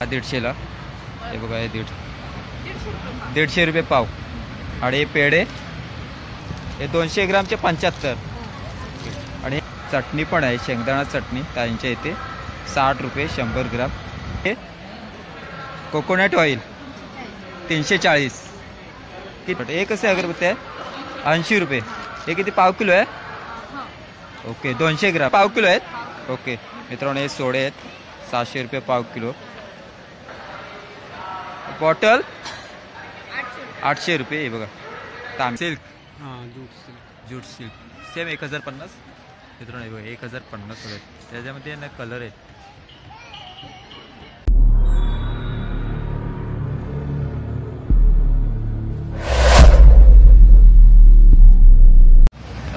150ला हे बघा, हे 150 रुपये पाव. आणि हे पेढे हे 200 ग्रामचे 75. आणि चटणी पण आहे, शेंगदाणा चटणी त्यांच्या इथे 60 रुपये 100 ग्राम. हे कोकोनट ऑइल 340. हे कसे अगरबत्ती आहे 80 रुपये. हे किती पाव किलो आहे? ओके 200 ग्राम पाव किलो आहेत. ओके मित्रांनो, हे सोडे आहेत 700 रुपये पाव किलो. बॉटल 800 रुपये. हे बघा तांब सिल्क, जूट सिल्क सेम 1050. मित्रांनो हे बघा 1050 होते. त्याच्यामध्ये ना कलर आहेत.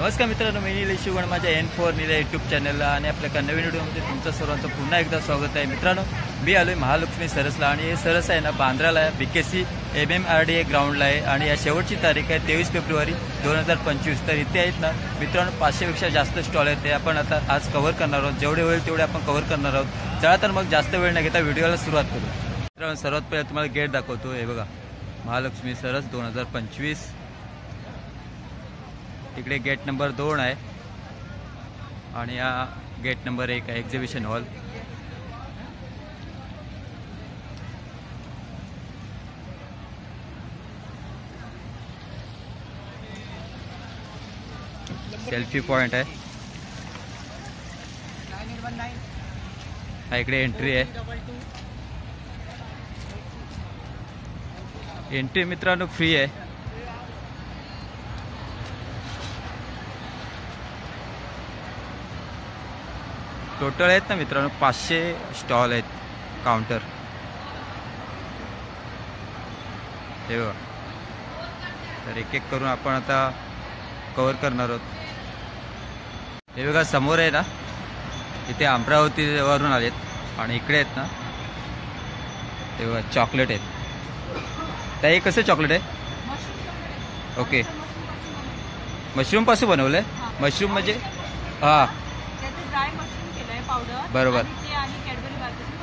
नमस्कार मित्रांनो, मी निलेश शिवगण माझ्या N4 निले यूट्यूब चॅनलला आणि आपल्या नवीन व्हिडिओमध्ये तुमचं सर्वांचं पुन्हा एकदा स्वागत आहे. मित्रांनो मी आलोय महालक्ष्मी सरसला आणि हे सरस आहे ना बांद्राला आहे, BKC MMRDA ग्राउंडला आहे. आणि या शेवटची तारीख आहे 23 फेब्रुवारी 2025. तर इथे आहेत ना मित्रांनो 500पेक्षा जास्त स्टॉल आहेत. ते आपण आता आज कव्हर करणार आहोत. जेवढे होईल तेवढे आपण कव्हर करणार आहोत. चला तर मग जास्त वेळ न घेता व्हिडिओला सुरुवात करू. मित्रांनो सर्वात पहिले तुम्हाला गेट दाखवतो. हे बघा महालक्ष्मी सरस 2025. तिकडे गेट नंबर 2 आहे आणि हा गेट नंबर 1 आहे एक्झिबिशन हॉल. सेल्फी पॉइंट आहे. हा इकडे एंट्री आहे. एंट्री मित्रांनो फ्री आहे. टोटल आहेत ना मित्रांनो 500 स्टॉल आहेत, काउंटर. हे बघा, तर एक एक करून आपण आता कव्हर करणार आहोत. हे बघा समोर आहे ना, इथे अमरावतीवरून आलेत आणि इकडे आहेत ना हे बघा चॉकलेट आहेत. तर हे कसं चॉकलेट आहे? ओके मशरूम पासून बनवलंय. मशरूम म्हणजे हां बरोबर.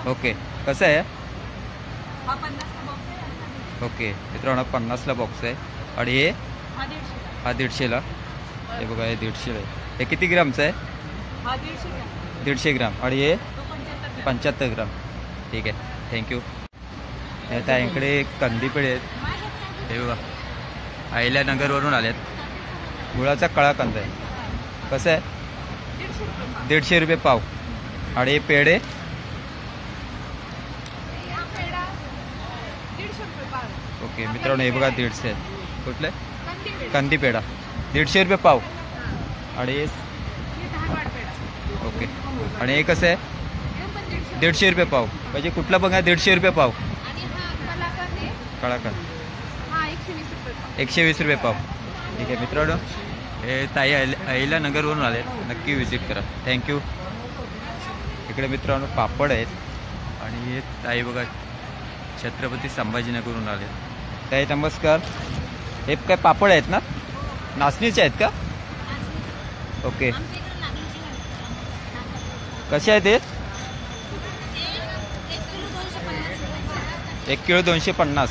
ओके कसं आहे? ओके मित्रांनो 50ला बॉक्स आहे. आणि हे हा 150ला. हे बघा हे 150 आहे. हे किती ग्रामचं आहे? 150 ग्राम. आणि हे 75 ग्राम. ठीक आहे थँक्यू. आता इकडे कंदीपेढे आहेत. हे बघा अहिल्यानगरवरून आलेत. गुळाचा काळा कंद आहे. कसं आहे? 150 रुपये पाव. आणि हे पेढे ओके मित्रांनो हे बघा 150 आहेत. कुठले? कंदी पेढा 150 रुपये पाव. आणि हे ओके. आणि हे कसं आहे? 150 रुपये पाव. म्हणजे कुठला बघा 150 रुपये पाव. कलाकंद 120 रुपये पाव. ठीक आहे मित्रांनो, हे ताई अहिल्यानगरवरून आले, नक्की व्हिजिट करा. थँक्यू. इकडे मित्रांनो पापड आहेत. आणि हे ताई बघा छत्रपती संभाजीनगरवरून आले. ताई नमस्कार. हे काय पापड आहेत ना, नाचणीचे आहेत का? ओके कसे आहेत? हे 1 किलो 250.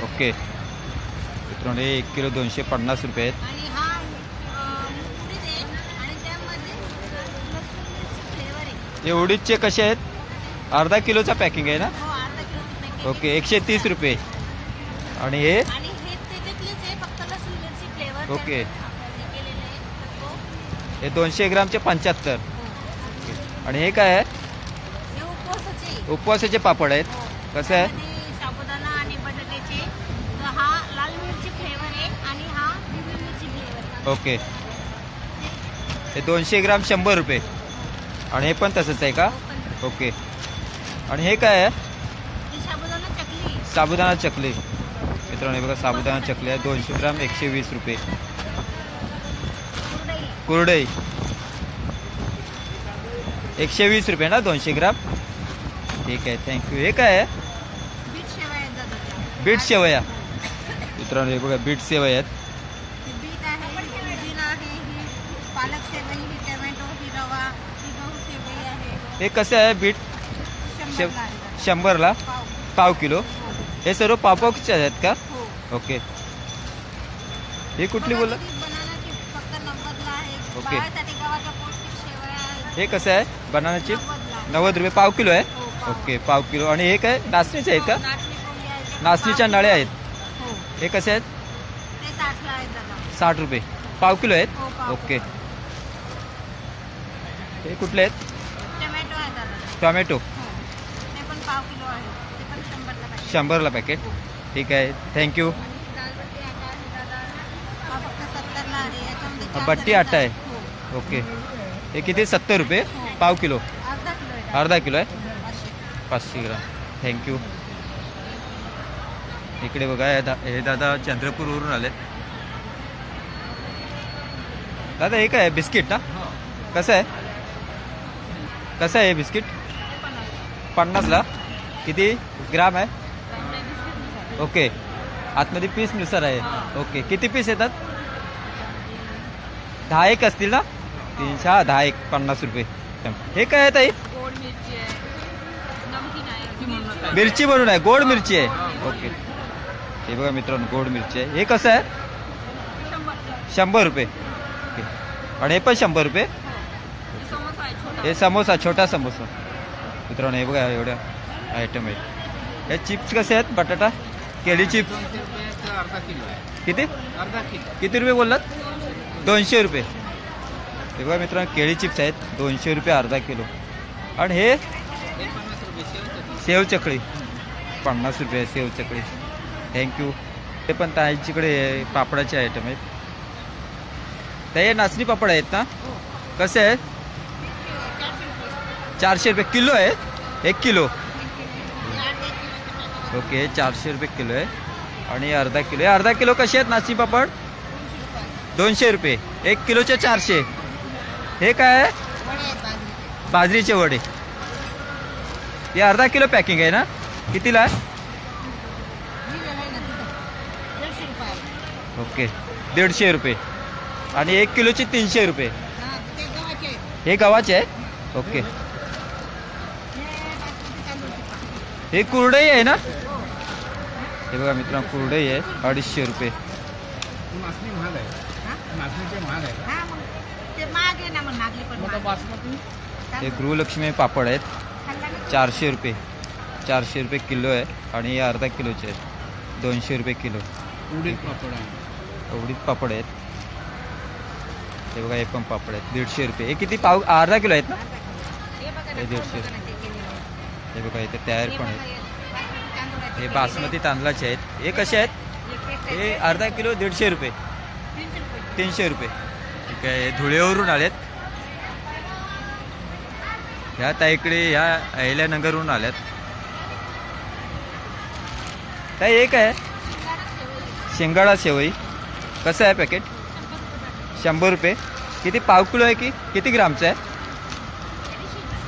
ओके मित्रांनो हे 1 किलो 250 रुपये आहेत. हे उडीदचे कसे आहेत? अर्धा किलोचा पॅकिंग आहे ना? ओके 130 रुपये. आणि हे ओके हे 200 ग्रामचे 75. आणि हे काय आहे? उपवासाचे पापड आहेत. कसं आहे? साबुदाणा आणि बटाट्याचे. हा लाल मिरची फ्लेवर आहे आणि हा हिरवी मिरची फ्लेवर. ओके हे 200 ग्राम 100 रुपये. आणि हे पण तसंच आहे का? ओके. आणि हे काय आहे? साबुदाणा चकली. मित्रांनो हे बघा साबुदाणा चकली आहे 200 ग्राम 120 रुपये. कुरडई 120 रुपये ना 200 ग्राम. ठीक आहे थँक्यू. हे काय आहे? बीट शेवया. मित्रांनो हे बघा बीट शेवया आहेत. हे कसं आहे बीट? 100ला पाव. पाव किलो. हे सर्व पावचे आहेत का? हो. ओके. ही कुठली बोलला? बनाना चिप्स फक्त 90ला आहे. ओके. बाळासाठी गव्हाच्या पौष्टिक शेवया आहेत. हे कसं आहे बनाना चिप्स? 90ला. 90 रुपये पाव किलो आहे. हो, पाव. ओके पाव किलो. आणि हे काय नाचणीचे आहेत का? नाचणी पोळी आहे. नाचणीच्या नळ्या आहेत. हो. हे कसे आहेत? ते 60ला आहेत दादा. 60 रुपये पाव किलो हो, आहेत. पाव. ओके. हे कुठले आहेत? टोमॅटो आहे दादा. टोमॅटो हो. ते पण पाव किलो आहे. ते पण 100ला पाहिजे. 100ला पॅकेट. ठीक आहे थँक्यू. दालबट्टी आटा आहे दादा. हा फक्त 70ला आहे. याच्यामध्ये 4 बट्टी आटा आहे. हो. ओके. हे किती? 70 रुपये हो. पाव किलो. अर्धा किलो आहे दादा. अर्धा किलो आहे. 500. 500 ग्राम. थँक्यू. इकडे बघा हे दादा चंद्रपूरवरून आले. दादा हे काय आहे? बिस्किट ना? कसं आहे? कसं आहे हे बिस्किट? 50ला किती ग्राम आहे? ओके. आतमध्ये पीस नुसार आहे. ओके. किती पीस येतात? 10 एक असतील ना? 300. हा 10 एक 50 रुपये. हे काय आहे ताई? गोड मिरची आहे. नमकीन आहे. मिरची बनवून आहे. गोड मिरची आहे. ओके. हे बघा मित्रांनो गोड मिरची आहे. हे कसं आहे? 100 रुपये. ओके. आणि हे पण 100 रुपये. हे समोसा छोटा समोसा. मित्रांनो हे बघा एवढ्या आयटम आहेत. हे चिप्स कसे आहेत? बटाटा केळी चिप्स अर्धा किलो आहे. किती? अर्धा किलो. किती रुपये बोललात? 200 रुपये. हे बघा मित्रांनो केळी चिप्स आहेत 200 रुपये अर्धा किलो. आणि हे 50 रुपये सेव चकळी 50 रुपये सेव चकळी. थँक्यू. ते पण त्यांच्याकडे पापडाचे आयटम आहेत. ते नाचणी पापड आहेत ना? कसे आहेत? 400 रुपये किलो आहे. 1 किलो. ओके 400 रुपये किलो आहे. आणि अर्धा किलो. अर्धा किलो कसे आहेत नाचणी पापड? 200 रुपये. 1 किलोचे 400. हे काय आहे? बाजरीचे वडे. हे अर्धा किलो पॅकिंग आहे ना? कितीला आहे? ओके 150 रुपये. आणि 1 किलोचे 300 रुपये. हे गव्हाचे आहे. ओके. हे कुरडई आहे ना? हे बघा मित्रांनो कुरडई आहे 250 रुपये. नाचणी महाग आहे. नाचणीचे महाग आहे. हा मग ते माग आहे ना मग नागली पण मग महाग. बासमती हे गृहलक्ष्मी पापड आहेत खाल्ला ना? 400 रुपये. 400 रुपये किलो आहे. आणि हे अर्धा किलोचे आहेत 200 रुपये किलो. उडीद पापड आहे. उडीद पापड आहेत. हे बघा हे पण पापड आहेत 150 रुपये. हे किती पाव? अर्धा किलो आहेत ना? हे बघा ना, हे 150. बघा ना ते केलेलं आहे. हे बघा इथे तयार हे पण बघा, आहेत. हे तांदूळाचे हे केलेले बासमती तांदळाचे आहेत. हे कसे आहेत? आहे. हे पेस्ट हे आहे. अर्धा किलो 150 रुपये. 300 रुपये. 300 रुपये. ठीक आहे. हे धुळेवरून आलेत. ह्या ताईकडे ह्या अहिल्यानगरवरून आल्यात. ताई एक आहे शेंगाडा शेवई. कसं आहे पॅकेट? 100 रुपये. किती पाव किलो आहे की किती ग्रामचं आहे?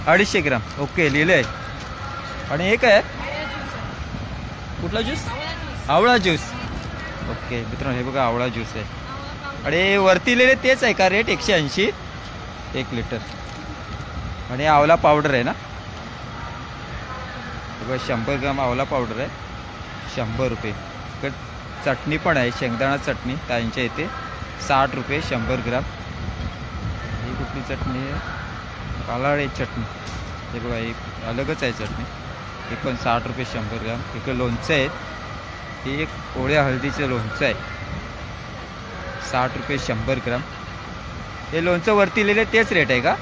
250 ग्राम. ओके लिहिलं आहे. आणि हे काय आहे? कुठला ज्यूस? आवळा ज्यूस. ओके मित्रांनो हे बघा आवळा ज्यूस आहे. आणि वरती लिहिले तेच आहे का रेट? 180 1 लिटर. आणि आवळा पावडर आहे ना? बघा 100 ग्राम आवळा पावडर आहे 100 रुपये. इकडे चटणी पण आहे शेंगदाणा चटणी त्यांच्या इथे 60 रुपये 100 ग्राम. ही कुठली चटणी आहे? कालाळी चटणी. हे बघा ही अलगच आहे चटणी. ही पण 60 रुपये 100 ग्राम. इकडे लोणचं आहेत. ही एक ओळ्या हळदीचं लोणचं आहे 60 रुपये 100 ग्राम. हे लोणचं वरती लिहिले तेच रेट आहे का?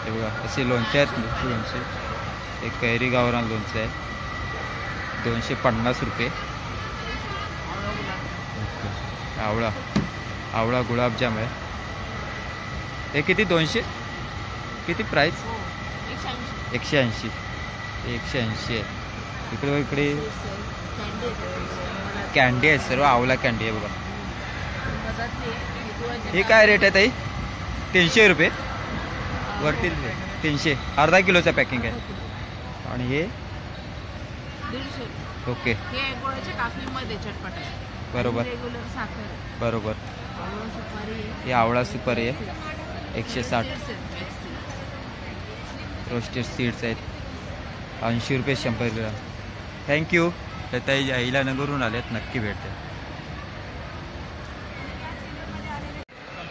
हे बघा असे लोणचे आहेत लोणचे. एक कैरी गावरान लोणचं आहे 250 रुपये. आवळा आवळा गुलाबजाम आहे. हे किती? 200. किती प्राईस? 180. 180 आहे. इकडे कॅन्डी आहे सर्व आवळा कॅन्डी आहे बघा. हे काय रेट आहे ताई? 300 रुपये. वरती 300. अर्धा किलोचा पॅकिंग आहे. आणि हे 150. ओके हे गुळाच्या कापणीमध्ये चटपट आहे. बरोबर रेग्युलर साखर आहे. बरोबर. आवळा सुपारी आहे. हे आवळा सुपारी आहे 160. रोस्टेड सीड्स आहेत 80 रुपये 100 ग्राम. थँक्यू. तर ताई अहिल्यानगरहून आल्यात, नक्की भेटते.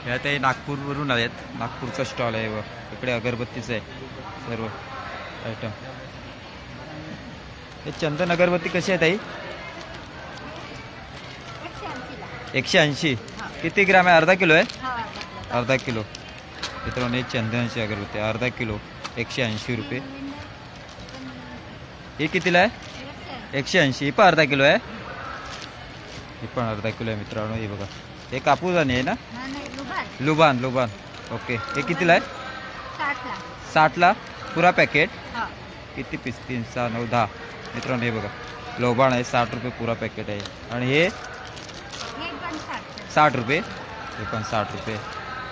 ह्या ताई नागपूरवरून आल्यात, नागपूरचा स्टॉल आहे. व इकडे अगरबत्तीचं आहे सर्व आयटम. हे चंदन अगरबत्ती कशी आहे ताई? 180. किती ग्राम आहे? अर्धा किलो आहे. अर्धा किलो. मित्रांनो, चंदनाची अगरबत्ती अर्धा किलो 180 रुपये. हे कितीला आहे? 180. ही पण अर्धा किलो आहे. ही पण अर्धा किलो आहे मित्रांनो. हे बघा, हे कापूसाने आहे ना? लुबान. ओके. हे कितीला आहे? 60ला पुरा पॅकेट. किती पीस? 3, 6, 9, 10. मित्रांनो हे बघा, लोबान आहे, 60 रुपये पुरा पॅकेट आहे. आणि हे 60 रुपये. हे पण 60 रुपये.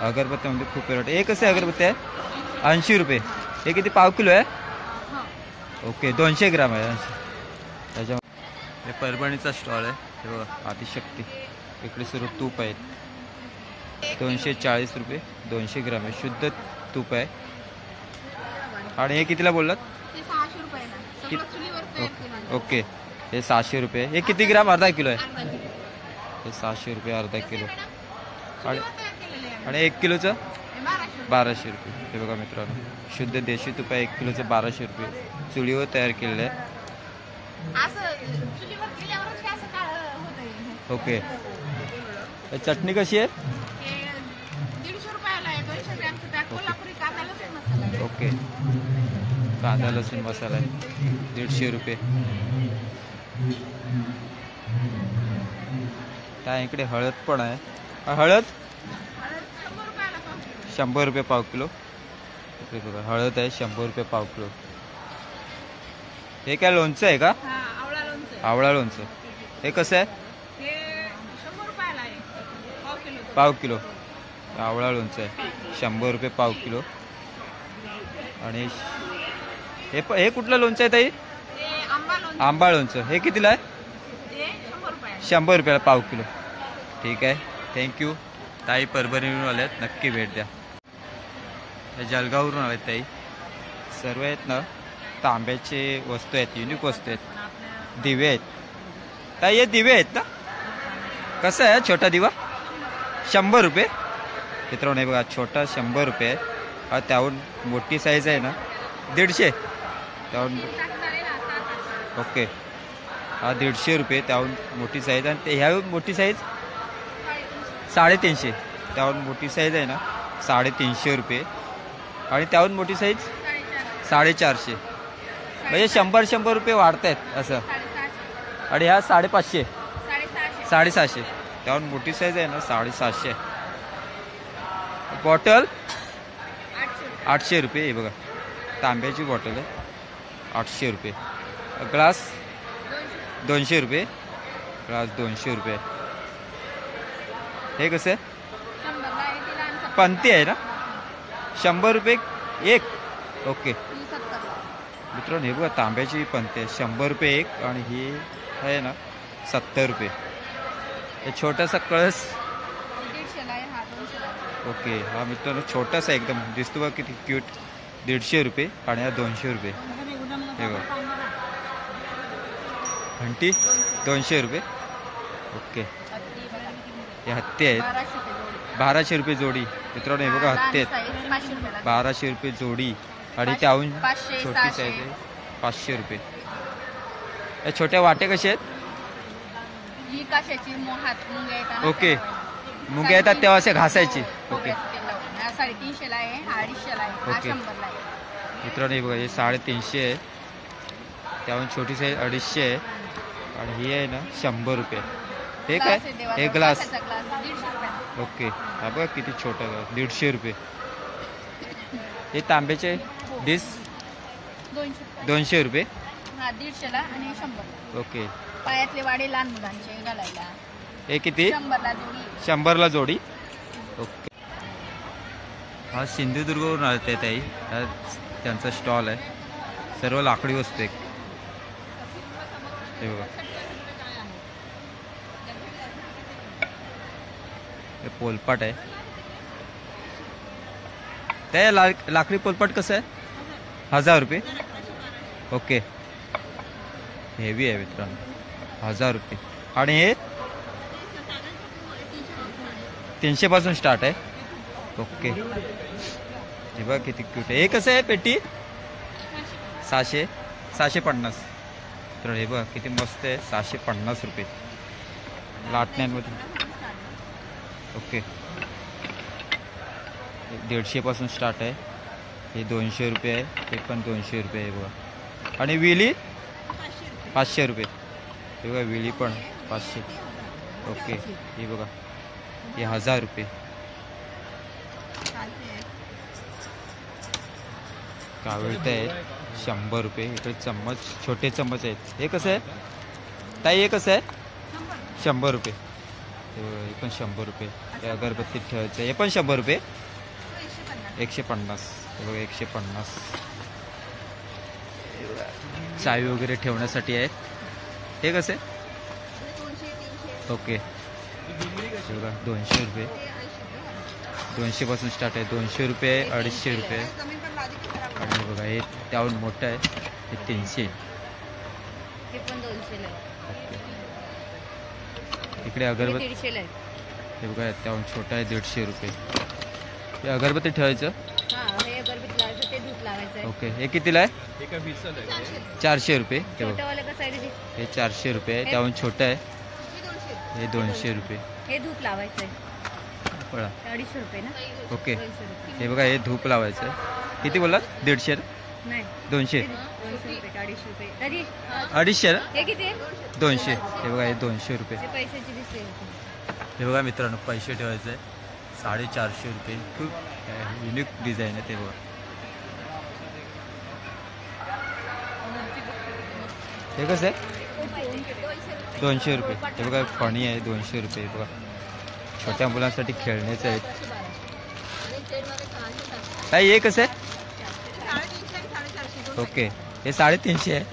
अगरबत्त्यामध्ये खूप व्हरायटी. हे कसे अगरबत्ती आहे? 80 रुपये. हे किती? पाव किलो आहे. ओके, 200 ग्राम आहे. 80. त्याच्यामध्ये हे परभणीचा स्टॉल आहे. हे बघा, आदिशक्ती. इकडे सर्व तूप आहेत. 240 रुपये 200 ग्राम आहे. शुद्ध तूप आहे. आणि हे कितीला बोललात? ओके. हे 600 रुपये. हे किती ग्राम? अर्धा किलो आहे. हे 600 रुपये अर्धा किलो. आणि 1 किलोचं 1200 रुपये. हे बघा मित्रांनो, शुद्ध देशी तूप आहे. 1 किलोचं 1200 रुपये. चुलीवर तयार केलेलं आहे. ओके. चटणी कशी आहे? ओके. कांदा लसूण मसाला आहे 150 रुपये. त्या इकडे हळद पण आहे. हळद 100 रुपये पाव किलो. बघा, हळद आहे 100 रुपये पाव किलो. हे काय लोणचं आहे का? आवळा लोणचं. हे कसं आहे? पाव किलो. आवळा लोणचं आहे 100 रुपये पाव किलो. आणि हे कुठलं लोणचं आहे ताई? आंबा लोणचं. हे कितीला आहे? 100 रुपयाला पाव किलो. ठीक आहे, थँक्यू. ताई परभणीवरून आल्यात, नक्की भेट द्या. जळगाववरून आलेत ताई. सर्व आहेत ना तांब्याचे वस्तू आहेत, युनिक वस्तू आहेत. दिवे आहेत ताई. हे दिवे आहेत ना? कसं आहे छोटा दिवा? 100 रुपये. मित्रांनो हे बघा, छोटा 100 रुपये. त्याहून मोठी साईज आहे ना 150. त्याहून ओके. हा 150 रुपये. त्याहून मोठी साईज. आणि ह्याहून मोठी साईज 350. त्याहून मोठी साईज आहे ना 350 रुपये. आणि त्याहून मोठी साईज 450. म्हणजे 100 रुपये वाढत आहेत असं. आणि ह्या 550 650. त्याहून मोठी साईज आहे ना 750. बॉटल 800 रुपये. हे बघा, तांब्याची बॉटल आहे 800 रुपये. ग्लास 200 रुपये. ग्लास 200 रुपये. हे कसं आहे? पंती आहे ना? 100 रुपये एक. ओके. मित्रांनो हे बघा, तांब्याची पंती आहे 100 रुपये एक. आणि ही आहे ना 70 रुपये. हे छोटासा कळस. ओके. हा मित्रांनो छोटासा एकदम दिसतो बघा, किती क्यूट. 150 रुपये. आणि हा 200 रुपये. हे बघा, घंटी 200 रुपये. ओके. हे हत्ती आहेत 1200 रुपये जोडी. मित्रांनो हे बघा, हत्ती आहेत 1200 रुपये जोडी. आणि त्याहून छोटी साईज आहे 500 रुपये. या छोट्या वाटे कसे आहेत? ओके. मुंग्या येतात तेव्हा असे घासायची. ओके. 350 आहे, 250 आहे. ओके. मित्रांनो हे बघा, हे 350 आहे. त्याहून छोटी साईज 250 आहे. आणि ही आहे ना 100 रुपये. हे काय? हे ग्लास. ओके. हा बघा किती छोटा ग्लास 150 रुपये. हे तांब्याचे डिश 200 रुपये. 150 आणि 100. ओके. पायातले वाडे लहान मुलांचे घालायला. हे किती? 100ला जोडी. ओके. हा सिंधुदुर्गवरून आले ते ताई. त्यांचा स्टॉल आहे. सर्व लाकडी वस्तू आहे. हे बघा, हे पोलपाट आहे. ते लाकडी पोलपाट कसं आहे? 1000 रुपये. ओके, हेवी आहे मित्रांनो, 1000 रुपये. आणि हे 300 पासून स्टार्ट आहे. ओके, हे बघा किती क्यूट आहे. हे कसं आहे पेटी? 650. तर हे बघा किती मस्त आहे, 650 रुपये लाटण्यांमध्ये. ओके, 150 पासून स्टार्ट आहे. हे 200 रुपये आहे, हे पण 200 रुपये आहे बघा. आणि विली 500 रुपये. हे बघा विली पण 500. ओके, हे बघा हे 1000 रुपये. कावळते आहे 100 रुपये. इकडे चम्मच, छोटे चम्मच आहेत. हे कसं आहे ताई? हे कसं आहे? 100 रुपये. हे पण 100 रुपये. हे अगरबत्तीत ठेवायचं, हे पण 100 रुपये. 150. हे बघा 150. चावी वगैरे ठेवण्यासाठी आहेत. हे कसे? ओके, हे बघा 200 रुपये. 200 पासून स्टार्ट आहे. 200 रुपये, 250 रुपये. आणि बघा हे त्याहून मोठं आहे, हे 300. हे पण 200 ला ओके, इकडे अगरबत्ती 150 ला. हे बघा त्याहून छोटं आहे, 150 रुपये. हे अगरबत्ती ठेवायचं. हां, हे अगरबत्ती लावायचं, ते धूप लावायचं आहे. ओके, हे कितीला आहे? हे का 20 ला आहे? 400 रुपये. हे बघा छोटंवालं कसं आहे? हे 400 रुपये आहे, त्याहून छोटं आहे. हे 200 रुपये. हे धूप लावायचं आहे. बघा 250 रुपये ना. ओके, 200 रुपये. हे बघा हे धूप लावायचं आहे. किती बोललात? 150? नाही 200? 200 रुपये, 250 रुपये. दादी 250 ना? हे किती आहे? 200. हे बघा हे 200 रुपये. ते पैशाची दिसते. हे बघा मित्रांनो, पैसे ठेवायचे आहे 450 रुपये. खूप युनिक डिझाईन आहे ते बघा. हे कसं आहे? 200 रुपये. हे बघा फणी आहे, 200 रुपये. बघा छोट्या मुलांसाठी खेळण्याचे आहेत. ताई हे कसं आहे? ओके, हे 350 आहे.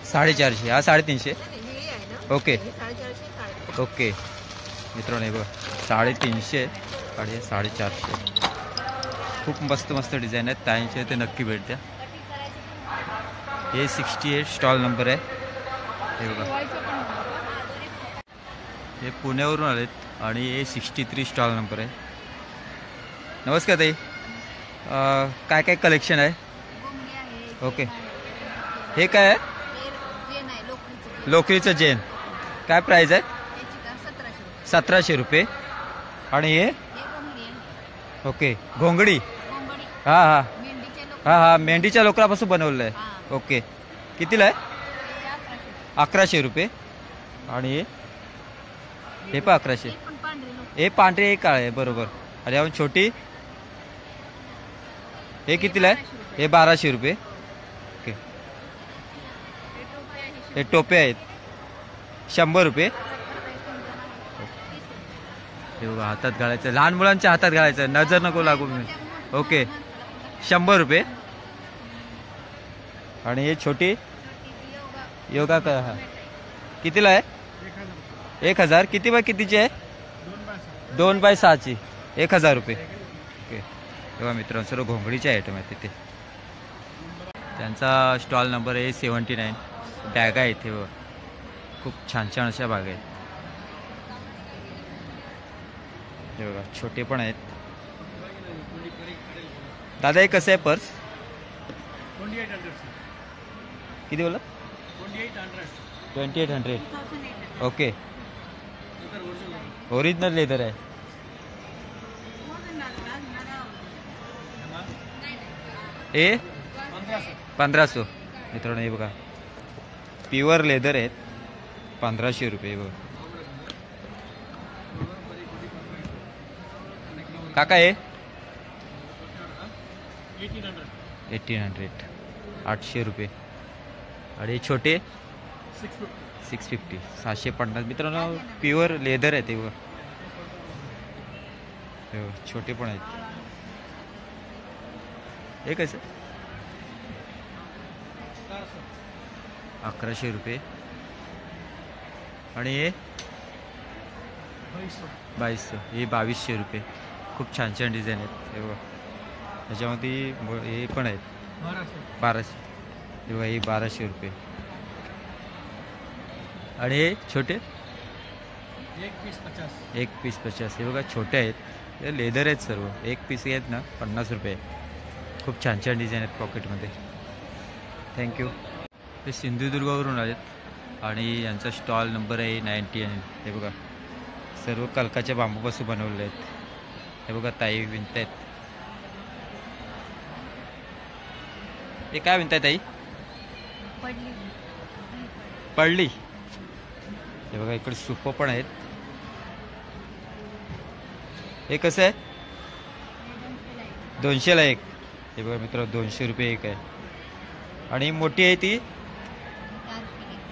450. हा 350. ओके ओके मित्रांनो, हे बघा 350 आणि हे 450. खूप मस्त मस्त डिझाईन आहेत. ताईंचे ते नक्की भेट द्या. हे 68 स्टॉल नंबर आहे. हे बघा हे पुण्यावरून आलेत आणि हे 63 स्टॉल नंबर आहे. नमस्कार ताई, काय काय कलेक्शन आहे? ओके, हे काय आहे? लोकरीचं जेन. काय प्राईज आहे? 1700 रुपये. आणि हे ओके घोंगडी. हां हां हां हां, मेंढीच्या लोकरापासून बनवलं आहे. ओके, कितीला आहे? 1100 रुपये. आणि हे पण 1100. हे पांढरे, हे काळे आहे बरोबर. आणि आपण छोटी हे कितीला आहे? हे 1200 रुपये. ओके, हे टोपे आहेत 100 रुपये. हे बघा हातात घालायचं, लहान मुलांच्या हातात घालायचं, नजर नको लागू. ओके 100 रुपये. आणि हे छोटी योगा का? हा कितीला आहे? 1000. किती बाय कितीची आहे? 2 बाय 6ची. 1000 रुपये. ओके, तेव्हा मित्रांनो सर्व घोंगडीचे आयटम आहेत तिथे. त्यांचा स्टॉल नंबर आहे 79. बॅगा आहेत इथे बघा, खूप छान छान अशा बागा आहेत. हे बघा छोटे पण आहेत. दादा हे कसं आहे पर्स? 2800. किती बोला? 2800. ओके, ओरिजिनल लेदर आहे. हे 1500. मित्रांनो हे बघा प्युअर लेदर आहेत, 1500 रुपये. बघा काका हे 1800. 800 रुपये. आणि छोटे 650. 750. मित्रांनो प्युअर लेदर आहे ते बघा. छोटे पण आहेत. हे कसं? 1100 रुपये. आणि हे 2200. हे 2200 रुपये. खूप छान छान डिझाईन आहेत हे बघा. त्याच्यामध्ये हे पण आहेत 1200. हे बघा, ही 1200 रुपये. आणि हे छोटे एक पीस 50. 1 पीस 50. हे बघा छोटे आहेत, हे लेदर आहेत सर्व. 1 पीस आहेत ना 50 रुपये. खूप छान छान डिझाईन आहेत पॉकेटमध्ये. थँक्यू. ते सिंधुदुर्गावरून आलेत आणि यांचा स्टॉल नंबर आहे 99. हे बघा सर्व कलकाच्या बांबूपासून बनवलेले आहेत. हे बघा ताई विणतायत. हे काय विणताय ताई? पडली. हे बघा इकडे सुपं पण आहेत. हे कसं आहे? 200ला एक. हे बघा मित्र 200 रुपये एक आहे. आणि मोठी आहे ती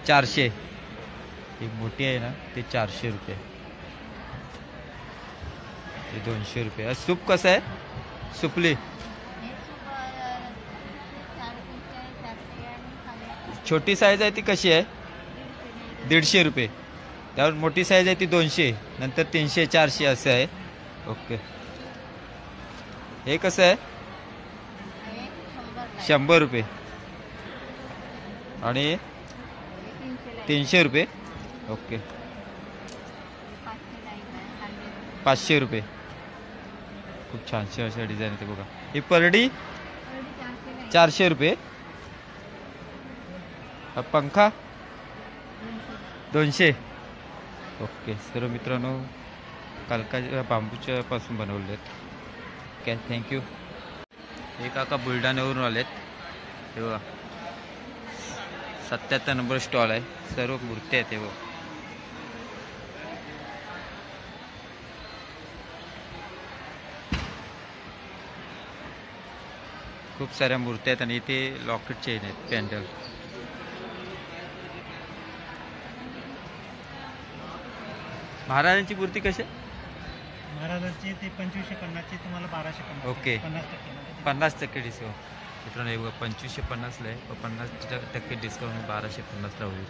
400. ही मोठी आहे ना ती 400 रुपये. हे 200 रुपये. सूप कसं आहे? सुपली छोटी साईज आहे ती कशी आहे? 150 रुपये. त्यावर मोठी साईज आहे ती 200, नंतर 300 400 असं आहे. ओके. हे कसं आहे? 100 रुपये. आणि 300 रुपये. ओके. 500 रुपये. खूप छानशे अशा डिझाईन येते बघा. ही परडी 400 रुपये. पंखा 200. ओके. सर्व मित्रांनो कलकाच्या बांबूच्या पासून बनवले आहेत. Okay thank you. हे काका बुलढाण्यावरून आलेत. हे बघा 77 नंबर स्टॉल आहे. सर्व मूर्ती आहेत. हे बघा खूप साऱ्या मूर्ती आहेत आणि इथे लॉकेट चेन आहेत, पॅन्डल. महाराजांची मूर्ती कशी? महाराजांची ते 2550 तुम्हाला 1250. ओके. 50%. 50% डिस्काउंट. मित्रांनो हे बघा 2550ला आहे, 50% डिस्काउंट 1250ला होईल.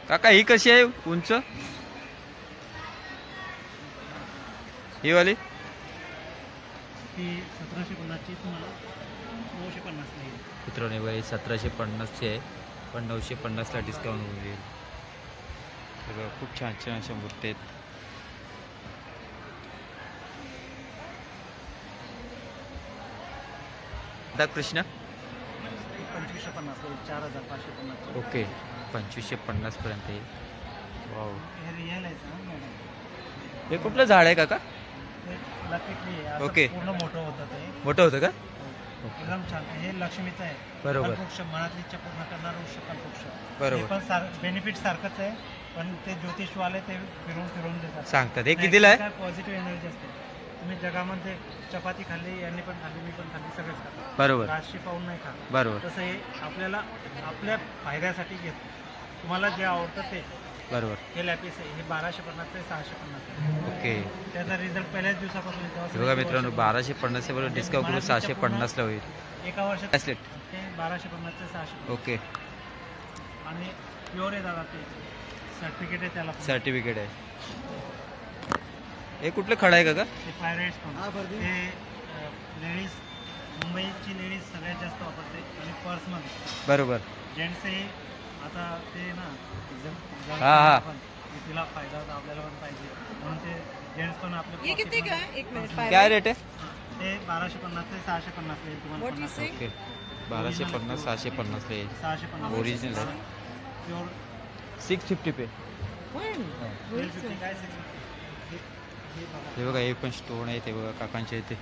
काका ही कशी आहे उंच? ही वाली ती 1750 तुम्हाला 950 येईल. मित्रांनो हे बघा 1750ची आहे, पण 950ला डिस्काउंट होईल. खूप छान छान अशा मूर्ती आहेत. राधाकृष्ण 2550 4550. ओके 2550 पर्यंत येईल. वाव. हे रिअल आहे मॅडम. हे कुठलं झाड आहे काका? ओके. पूर्ण मोठं होतं ते. मोठं होतं का? एकदम छान. हे लक्ष्मीचं आहे. बरोबर. कल्पवृक्ष मनातली इच्छा पूर्ण करणारा वृक्ष कल्पवृक्ष. बरोबर. हे पण बेनिफिट सारखंच आहे, पण ते ज्योतिषवाले ते फिरून फिरून देतात. सांगतात. हे कितीला आहे? काय पॉझिटिव्ह एनर्जी असते. तुम्ही जगामध्ये चपाती खाल्ली, यांनी पण खाल्ली, मी पण खाल्ली, सगळेच खातात. बरोबर. राशी पाहून नाही खात. बरोबर. तसं हे आपल्याला आपल्या फायद्यासाठी घेतो. तुम्हाला जे आवडतं ते. बरोबर. हे लॅपिस आहे. हे 1250 आहे, 650. ओके. त्याचा रिझल्ट पहिल्याच दिवसापासून येतो. बघा मित्रांनो 1250 बरोबर डिस्काउंट करून 650ला होईल. एका वर्षात ब्रेसलेट. ते 1250 ते 650. ओके. आणि प्युअर आहे दादा ते. सर्टिफिकेट आहे त्याला. सर्टिफिकेट आहे. हे कुठलं खडा आहे काका? ते पायरेट्स पण. ते लेडीज, मुंबईची लेडीज सगळ्यात जास्त वापरते. आणि पर्समध्ये बरोबर. जेंट्स हे आता ते ना हा. तिला फायदा होता, आपल्याला पण पाहिजे म्हणून ते जेंट्स पण आपले काय रेट आहे? ते 1250 ते 650 येईल तुम्हाला. ओके 1250 650 येईल. 650 ओरिजिनल आहे. प्युअर 650 पे. काय हे बघा हे पण स्टोन आहे. ते बघा काकांच्या इथे.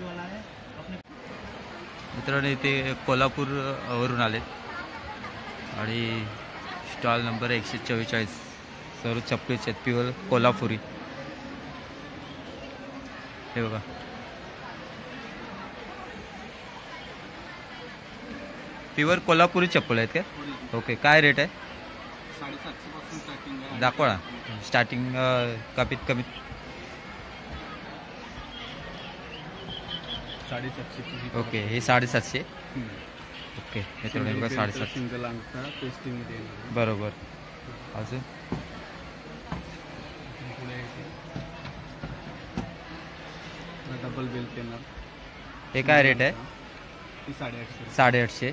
वाला आहे. मित्रांनो इथे कोल्हापूर वरून आलेत आणि स्टॉल नंबर 144. सर्व चप्पलीचे आहेत प्युअर कोल्हापुरी. हे बघा प्युअर कोल्हापुरी चप्पल आहेत का? ओके. काय रेट आहे? 750 पासून स्टार्टिंग. दाखवा ना स्टार्टिंग. कमीत कमी 750. ओके. हे 750. ओके. मित्रांनो बघा 750. सिंगल अंगठा टेस्टिंगमध्ये. बरोबर. अजून डबल बेल्ट येणार. हे काय रेट आहे? ती 850. 850.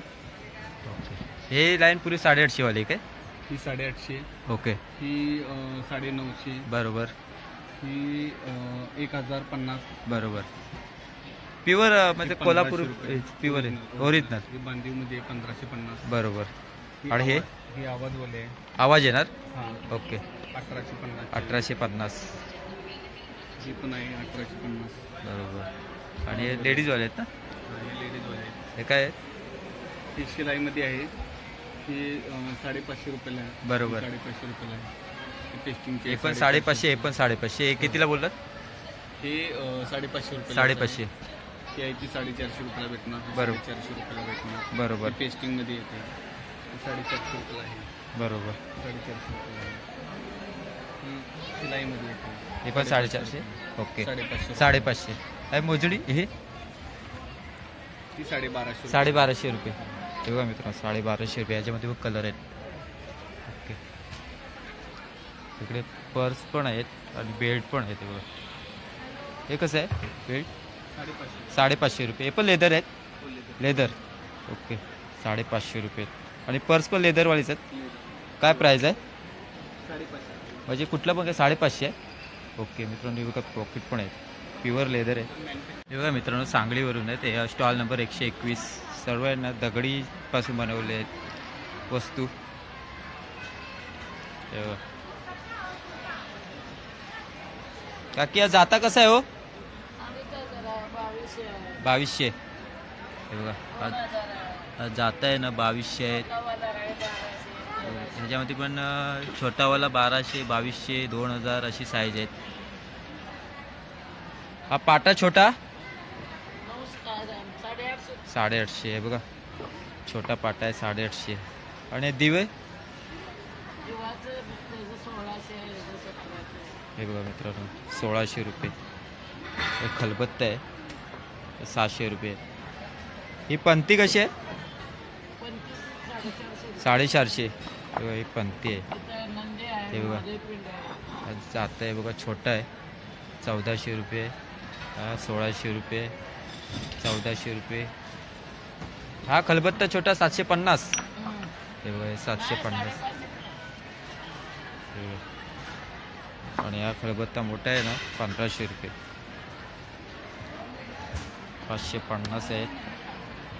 ओके. हे लाईन पुरी 850 वाली काय? ही 850. ओके. ही 950. बरोबर. ही 1050. बरोबर. प्युअर म्हणजे कोल्हापूर प्युअर आहे, ओरिजिनल. ही बांधीवमध्ये 1550. बरोबर. आणि हे ही आवाजवाले आहे. आवाज येणार? हां. ओके. 1850. 1850. ही पण आहे 1850. बरोबर. आणि हे लेडीजवाले आहेत ना? हे लेडीजवाले आहे. हे काय आहे? ही शिलाईमध्ये आहे. ही 550 रुपयाला आहे. बरोबर. 550 रुपयाला आहे. टेस्टिंगचे हे पण 550. हे पण 550. हे कितीला बोललात? हे 550 रुपये. 550. ही आहे ती 450 रुपयाला भेटणार. बरोबर. 450 रुपयाला भेटणार. बरोबर. टेस्टिंगमध्ये येते. 450 रुपयाला आहे. बरोबर. 450 रुपयाला आहे. ही शिलाईमध्ये येते. हे पण 450. ओके. 550. 550. आहे मोजडी हे ती 1250. 1250 रुपये. हे बघा मित्रांनो 1250 रुपये. याच्यामध्ये बघ कलर आहेत. ओके. इकडे पर्स पण आहेत आणि बेल्ट पण आहेत. हे बघा. हे कसं आहे बेल्ट? 550. 550 रुपये. हे पण लेदर आहेत? लेदर. ओके. 550 रुपये. आणि पर्स पण लेदरवालीच आहेत. काय प्राईज आहे? 550. म्हणजे कुठलं पण काय 550 आहे? ओके मित्रांनो हे बघा पॉकेट पण आहेत. प्युअर लेदर आहे. हे बघा मित्रांनो सांगलीवरून आहेत. हे स्टॉल नंबर 121. सर्व आहे ना दगडीपासून बनवले आहेत वस्तू. हे बघा. काकी आज जाता कसं आहे हो? 2200. हे बघा आज जाता आहे ना 2200 आहेत. ह्याच्यामध्ये पण छोटावाला 1200, 2200, 2000 अशी साईज आहेत. हा पाटा छोटा 850. आहे बघा छोटा पाटा आहे 850. आणि दिवे हे बघा मित्रांनो 1600 रुपये. हे खलबत्ता आहे 700 रुपये. ही पंती कशी आहे? 450. हे बघा ही पंती आहे. हे बघा जात आहे बघा छोटा आहे 1400 रुपये. 1600 रुपये. 1400 रुपये. हा खलबत्ता छोटा 750. हे बघा 750. आणि हा खलबत्ता मोठा आहे ना 1500 रुपये. 550 आहे.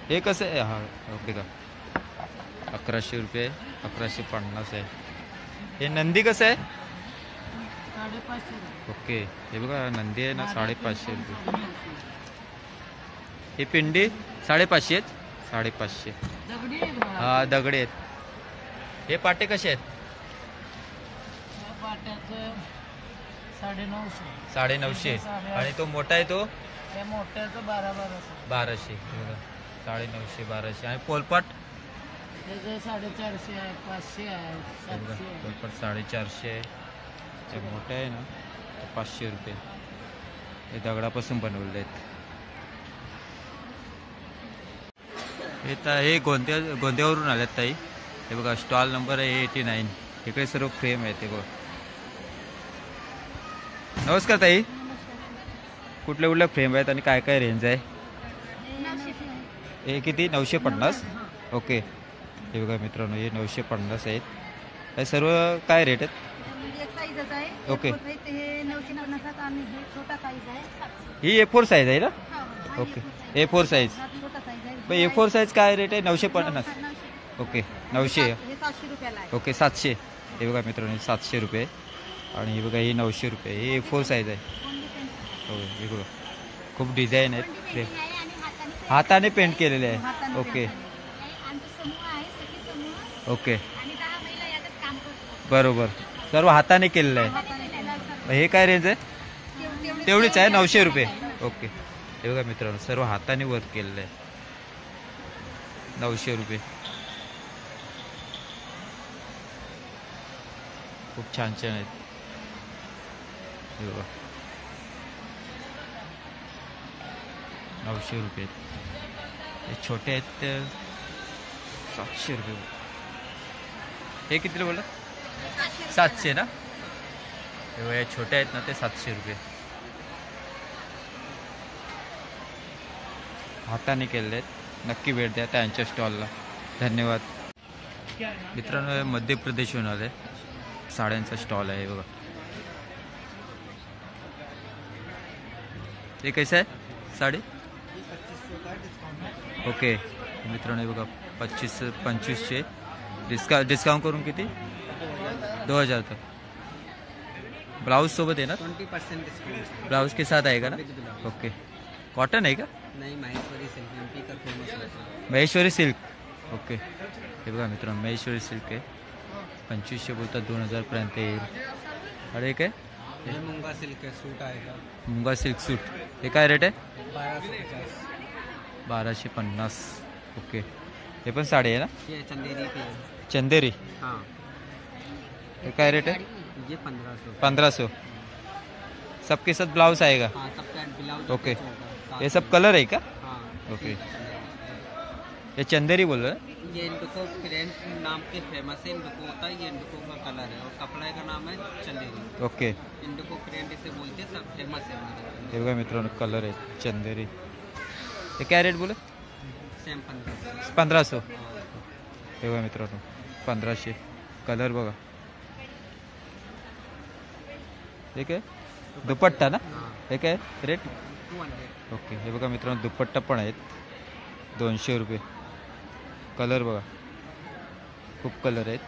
हे कसं आहे? हा ओके का 1100 रुपये. 1150 आहे. हे नंदी कसं आहे? 550. ओके. हे बघा नंदी आहे ना 550 रुपये. ही पिंडी 550 आहेत. 550. हा दगडे आहेत. हे पाटे कसे आहेत? पाट्याचं 950. 950. आणि तो मोठा आहे तो त्या मोठ्याचं 1200. 1200. हे बघा 950, 1200. आणि पोलपाट त्याचं 450 आहे, 500 आहे, हे बघा 700 आहे. पोलपाट 450 आहे. ते मोठं आहे ना 500 रुपये. हे दगडापासून बनवलेले आहेत. हे गोंद्यावरून आल्यात ताई. हे बघा स्टॉल नंबर आहे 89. इकडे सर्व फ्रेम आहे ते बघा. नमस्कार ताई. कुठल्या कुठल्या फ्रेम आहेत आणि काय काय रेंज आहे? हे किती? 950. ओके. हे बघा मित्रांनो हे 950 आहेत. हे सर्व काय रेट आहेत? ओके. हे 950 आणि हे छोटा साईज आहे 700. ही A4 साईज आहे ना? ओके. A4 size. छोटा साईज आहे. पण A4 साईज काय रेट आहे? 950. ओके 900. हे 700 रुपयाला आहे. ओके 700. हे बघा मित्रांनो 700 रुपये. आणि हे बघा ही 900 रुपये. हे A4 साईज आहे. हो हे बघा खूप डिझाईन आहेत. आहे आणि हाताने पेंट केलेले आहे. ओके आमचा समूह आहे, सखी समूह, ओके आणि 10 महिला याच्यात काम करतो. बरोबर. सर्व हाताने केलेलं आहे. हे काय रेंज आहे? तेवढीच आहे 900 रुपये. ओके. हे बघा मित्रांनो सर्व हाताने वर्क केलेलं आहे. 900 रुपये. खूप छान छान आहेत. हे बघा 900 रुपये. हे छोटे आहेत ते 700 रुपये. हे कितीला बोला? 700 ना? हे छोटे आहेत ना ते 700 रुपये. हाताने केलेले आहेत. नक्की भेट द्या त्यांच्या स्टॉलला. धन्यवाद. मित्रांनो, हे मध्य प्रदेशहून आले साड्यांचा स्टॉल आहे बघा. हे कसं आहे साडी? ओके मित्रांनो, हे बघा 2500 डिस्काउंट करून किती? 2000 तक. ब्लाउज सोबत आहे ना? 20% डिस्काउंट. ब्लाउज के साथ आएगा ना? ओके. कॉटन आहे का? नाही, माहेश्वरी सिल्क एमपी का फेमस. महेश्वरी सिल्क. ओके. हे बघा मित्रांनो, महेश्वरी सिल्क आहे. 2500 बोलतात, 2000पर्यंत येईल. अरे हे काय? हे मुंगा सिल्क आहे, सूट आहे. मुंगा सिल्क सूट. हे काय रेट आहे? 1250. 1250. ओके. हे पण साडी आहे ना? ये चंदेरी की है. चंदेरी. हाँ, हे काय रेट आहे? ये 1500. 1500. सबके साथ ब्लाउज आएगा? हाँ, सबका ब्लाउज. ओके. ये सब कलर है क्या? हाँ. ओके. ये चंदेरी बोल रहे हैं? ये इंडिको प्रिंट नाम के फेमस है. इंडिको होता है, ये इंडिको का कलर है और कपड़े का नाम है चंदेरी. ओके. इंडिको प्रिंट इसे बोलते हैं, सब फेमस है हमारे. हे बघा मित्रांनो, कलर आहे चंदेरी. हे काय रेट बोले? सेम 1500. 1500. हे बघा मित्रांनो, 1500. कलर बघा. हे काय? दुपट्टा ना? हे काय रेट? 200. ओके. हे बघा मित्रांनो, दुपट्टा पण आहेत. 200 रुपये. कलर बघा, खूप कलर आहेत.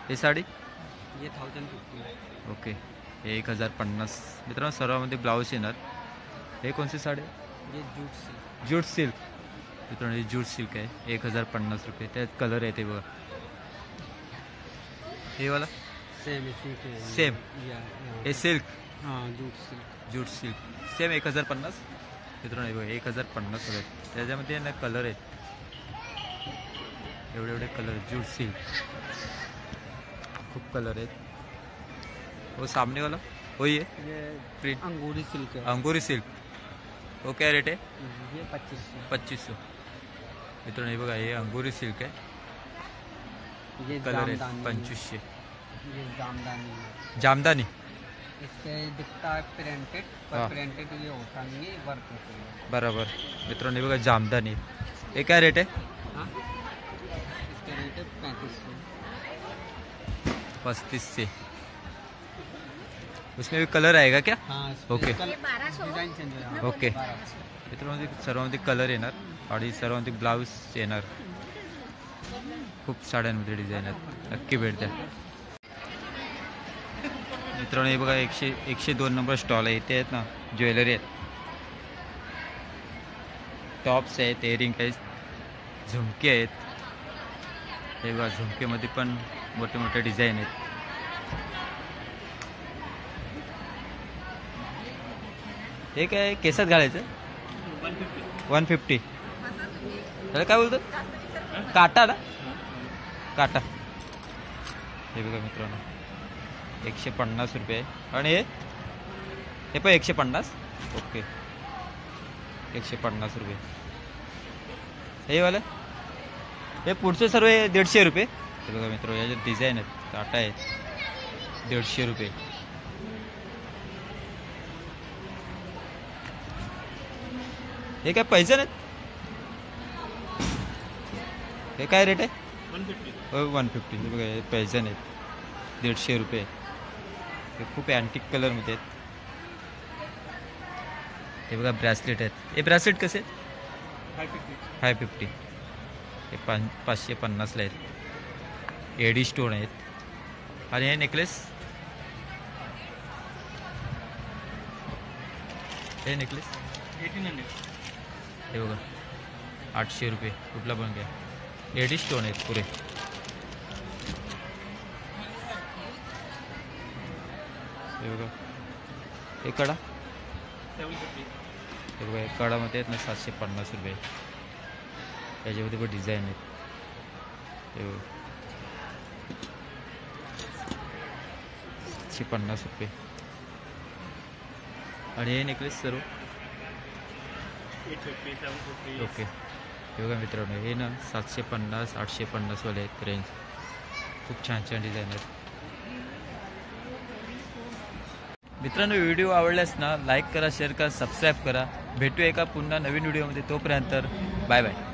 हे साडी? ये 1050. ओके. हे 1050. मित्रांनो, सर्वांमध्ये ब्लाऊज येणार. हे कोणती साडी? ये जूट सिल्क. Jute silk. मित्रांनो, हे जूट सिल्क आहे. 1050 रुपये. त्यात कलर आहे ते बघा. हे वाला सेम इसी के. सेम. हे सिल्क. हाँ, jute silk. Jute silk same 1050. मित्रांनो, हे बघा 1050 आहेत. त्याच्यामध्ये ना कलर आहेत, एवढे एवढे कलर. जूट सिल्क, खूप कलर आहेत. वो सामने वाला वही है ये प्रिंट. अंगूरी सिल्क है. अंगूरी सिल्क. वो क्या रेट है? ये 2500. 2500. मित्रांनो, हे बघा, हे अंगूरी सिल्क आहे. ये कलर आहे जामदानी. 2500. ये जामदानी है. जामदानी. इसके दिखता है प्रिंटेड, हाँ. पर प्रिंटेड ये होता नहीं है, वर्क होता है. बराबर. मित्रांनो, हे बघा जामदानी. हे काय रेट आहे? हाँ, इसके रेट है 3500. 3500. उसमें भी कलर आएगा क्या? हाँ, ओके. ये 1200. डिजाइन चेंज हो जाएगा. ओके. 1200. मित्रांनो, सर्वांमध्ये कलर येणार आणि सर्वांमध्ये ब्लाऊज येणार. खूप साड्यांमध्ये डिझाईन आहेत. नक्की भेट द्या मित्रांनो. हे बघा 102 नंबर स्टॉल आहे. इथे आहेत ना ज्वेलरी आहेत, टॉप्स आहेत, इयरिंग आहेत, झुमके आहेत. हे बघा, झुमकेमध्ये पण मोठे मोठे डिझाईन आहेत. हे काय केसात घालायचं? 150. त्याला काय बोलतात? काटा ना? काटा. हे बघा मित्रांनो, 150 रुपये. आणि हे पण 150. ओके, 150 रुपये. हे वाला, हे पुढचे सर्व 150 रुपये. हे बघा मित्र, याच्यात डिझाईन आहेत, काटा आहेत. 150 रुपये. हे काय पैसे नाहीत? हे काय रेट आहे? 150. हे बघा, हे पैसे नाहीत. 150 रुपये. हे खूप अँटिक कलरमध्ये आहेत. हे बघा ब्रॅसलेट आहेत. हे ब्रॅसलेट कसे? 550. हे 550ला आहेत. एडी स्टोन आहेत. आणि हे नेकलेस, हे नेकलेस 1800. हे बघा 800 रुपये. कुठला पण घ्या. एडी स्टोन आहेत पुरे. हे बघा, हे कडा, 750. हे बघा, कडामध्ये आहेत ना 750 रुपये. याच्यामध्ये पण डिझाईन आहेत. हे बघा 750 रुपये. आणि हे नेकलेस सर्व 850, 750. ओके. हे बघा मित्रांनो, हे ना 750, 850 वाले आहेत रेंज. खूप छान छान डिझाईन आहेत. मित्रांनो, व्हिडिओ आवडल्यास ना लाईक करा, शेअर करा, सबस्क्राईब करा. भेटू एका पुन्हा नवीन व्हिडिओमध्ये. तोपर्यंत बाय बाय.